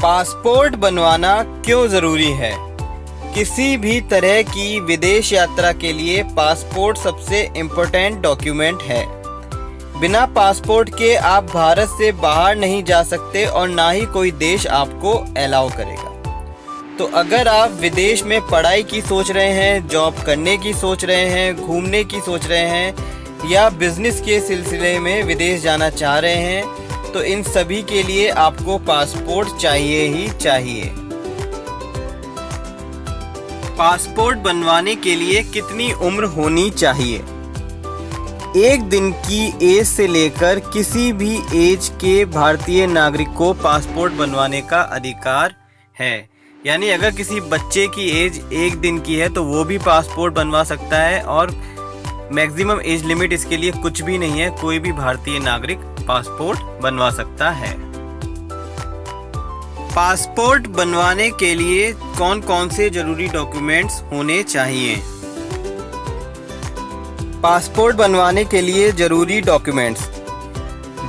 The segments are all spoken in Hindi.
पासपोर्ट बनवाना क्यों ज़रूरी है? किसी भी तरह की विदेश यात्रा के लिए पासपोर्ट सबसे इम्पोर्टेंट डॉक्यूमेंट है। बिना पासपोर्ट के आप भारत से बाहर नहीं जा सकते और ना ही कोई देश आपको अलाउ करेगा। तो अगर आप विदेश में पढ़ाई की सोच रहे हैं, जॉब करने की सोच रहे हैं, घूमने की सोच रहे हैं या बिजनेस के सिलसिले में विदेश जाना चाह रहे हैं, तो इन सभी के लिए आपको पासपोर्ट चाहिए ही चाहिए। पासपोर्ट बनवाने के लिए कितनी उम्र होनी चाहिए? एक दिन की एज से लेकर किसी भी एज के भारतीय नागरिक को पासपोर्ट बनवाने का अधिकार है। यानी अगर किसी बच्चे की एज एक दिन की है तो वो भी पासपोर्ट बनवा सकता है और मैक्सिमम एज लिमिट इसके लिए कुछ भी नहीं है। कोई भी भारतीय नागरिक पासपोर्ट बनवा सकता है। पासपोर्ट बनवाने के लिए कौन कौन से जरूरी डॉक्यूमेंट्स होने चाहिए? पासपोर्ट बनवाने के लिए जरूरी डॉक्यूमेंट्स: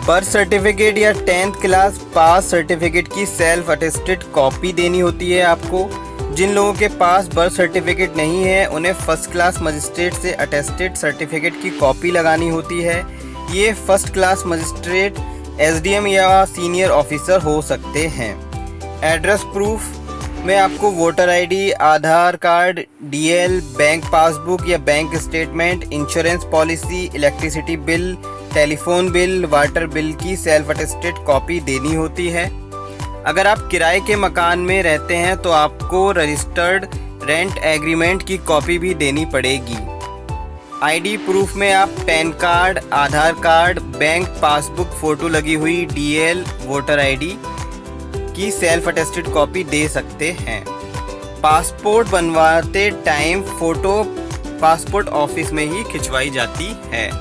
बर्थ सर्टिफिकेट या 10th क्लास पास सर्टिफिकेट की सेल्फ अटेस्टेड कॉपी देनी होती है आपको। जिन लोगों के पास बर्थ सर्टिफिकेट नहीं है उन्हें फर्स्ट क्लास मजिस्ट्रेट से अटेस्टेड सर्टिफिकेट की कॉपी लगानी होती है। ये फर्स्ट क्लास मजिस्ट्रेट, एसडीएम या सीनियर ऑफिसर हो सकते हैं। एड्रेस प्रूफ में आपको वोटर आईडी, आधार कार्ड, डीएल, बैंक पासबुक या bank statement, insurance policy, electricity bill, telephone bill, water bill की सेल्फ अटेस्टेड कॉपी देनी होती है। अगर आप किराए के मकान में रहते हैं तो आपको रजिस्टर्ड रेंट एग्रीमेंट की कॉपी भी देनी पड़ेगी। आईडी प्रूफ में आप पैन कार्ड, आधार कार्ड, बैंक पासबुक फ़ोटो लगी हुई डीएल, वोटर आईडी की सेल्फ अटेस्टेड कॉपी दे सकते हैं। पासपोर्ट बनवाते टाइम फ़ोटो पासपोर्ट ऑफिस में ही खिंचवाई जाती है।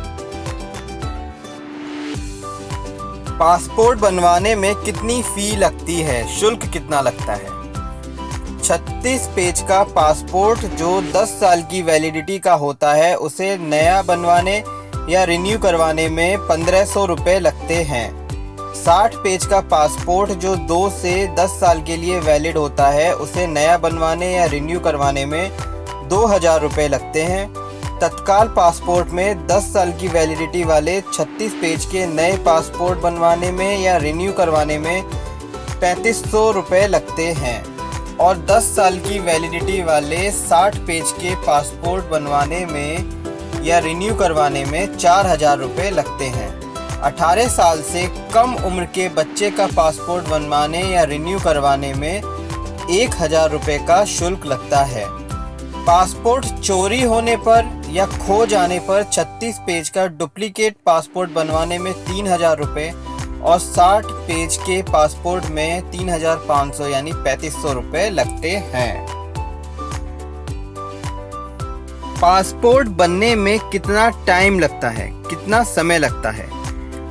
पासपोर्ट बनवाने में कितनी फ़ी लगती है? शुल्क कितना लगता है? 36 पेज का पासपोर्ट जो 10 साल की वैलिडिटी का होता है उसे नया बनवाने या रिन्यू करवाने में 1500 रुपये लगते हैं। 60 पेज का पासपोर्ट जो 2 से 10 साल के लिए वैलिड होता है उसे नया बनवाने या रिन्यू करवाने में 2000 रुपये लगते हैं। तत्काल पासपोर्ट में 10 साल की वैलिडिटी वाले 36 पेज के नए पासपोर्ट बनवाने में या रिन्यू करवाने में 3500 रुपये लगते हैं और 10 साल की वैलिडिटी वाले 60 पेज के पासपोर्ट बनवाने में या रिन्यू करवाने में 4000 रुपये लगते हैं। 18 साल से कम उम्र के बच्चे का पासपोर्ट बनवाने या रिन्यू करवाने में 1000 रुपये का शुल्क लगता है। पासपोर्ट चोरी होने पर या खो जाने पर 36 पेज का डुप्लीकेट पासपोर्ट बनवाने में 3000 रुपये और 60 पेज के पासपोर्ट में 3500 यानी 3500 रुपये लगते हैं। पासपोर्ट बनने में कितना टाइम लगता है, कितना समय लगता है?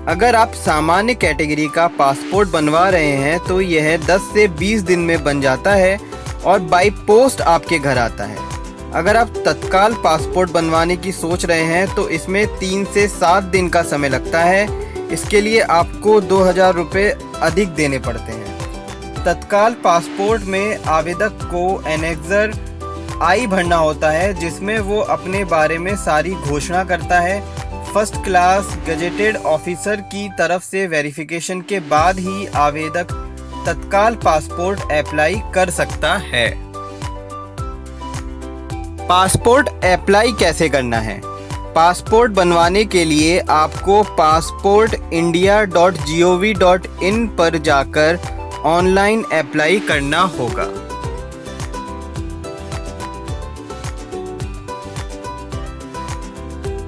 अगर आप सामान्य कैटेगरी का पासपोर्ट बनवा रहे हैं तो यह 10 से 20 दिन में बन जाता है और बाई पोस्ट आपके घर आता है। अगर आप तत्काल पासपोर्ट बनवाने की सोच रहे हैं तो इसमें 3 से 7 दिन का समय लगता है। इसके लिए आपको 2000 रुपये अधिक देने पड़ते हैं। तत्काल पासपोर्ट में आवेदक को एनेक्सर आई भरना होता है जिसमें वो अपने बारे में सारी घोषणा करता है। फर्स्ट क्लास गजेटेड ऑफिसर की तरफ से वेरिफिकेशन के बाद ही आवेदक तत्काल पासपोर्ट अप्लाई कर सकता है। पासपोर्ट अप्लाई कैसे करना है? पासपोर्ट बनवाने के लिए आपको passportindia.gov.in पर जाकर ऑनलाइन अप्लाई करना होगा।